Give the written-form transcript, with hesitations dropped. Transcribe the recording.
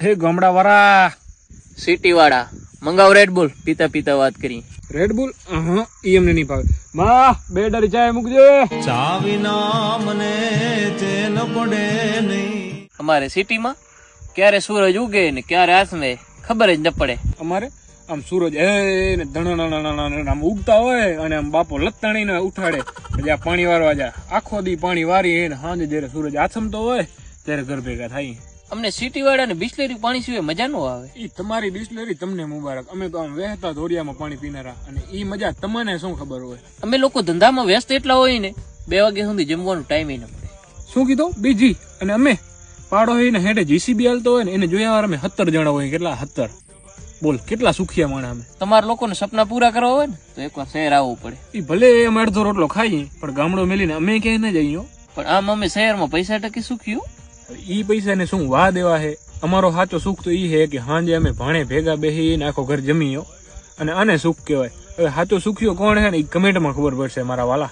હે ગામડા વાળા સિટી વાળા મંગાવ રેડબુલ પીતા પીતા વાત કરી. રેડબુલ ઈ એમને નહીં ભાવે. માં 2 ડરી ચાય મૂકજે. ચા વિના મને ચેન પડે નહીં. અમારે સિટીમાં ક્યારે સૂરજ ઉગે ને ક્યારે આસમે ખબર જ ન પડે. અમારે આમ સૂરજ ને ધણ આમ ઉગતા હોય અને આમ બાપો લતાણીને ઉઠાડે પછી આ પાણી વારવા જાય. આખો દી પાણી વારી ને સાંજે જયારે સૂરજ આથમતો હોય ત્યારે ઘર ભેગા થાય. અમને સિટી વાળા ને બિસ્લેરી પાણી સિવાય મજા ન આવે. ઈ તમારી બિસ્લેરી તમને મુબારક. અમે તો આમ વહેતા ધોરિયામાં પાણી પીનારા અને ઈ મજા તમને શું ખબર હોય. અમે લોકો ધંધામાં વ્યસ્ત એટલા હોય ને 2 વાગ્યા સુધી જમવાનું ટાઈમ ન મળે. શું કીધું બીજી? અને અમે પાડો હોય ને હેઠે જીસીબી હાલતો હોય ને એને જોયા વાર અમે 17 જણા હોય. કેટલા 17? બોલ કેટલા સુખિયા માણા અમે. તમારા લોકોને સપના પૂરા કરવા હોય ને તો એકવાર શહેર આવવું પડે. ઈ ભલે અમે અડધો રોટલો ખાઈએ પણ ગામડો મેલીને અમે ક્યાંય ન જઈએ. પણ આમ અમે શહેરમાં પૈસા ટકી સુખ્યું. ઈ પૈસા ને શું વાહ દેવા હે. અમારો સાચો સુખ તો ઈ હે કે હાંજે અમે ભાણે ભેગા બેહીને આખો ઘર જમીયો અને આને સુખ કહેવાય. હવે સાચો સુખ્યો કોણ હે ને ઈ કમેન્ટમાં ખબર પડશે મારા વાલા.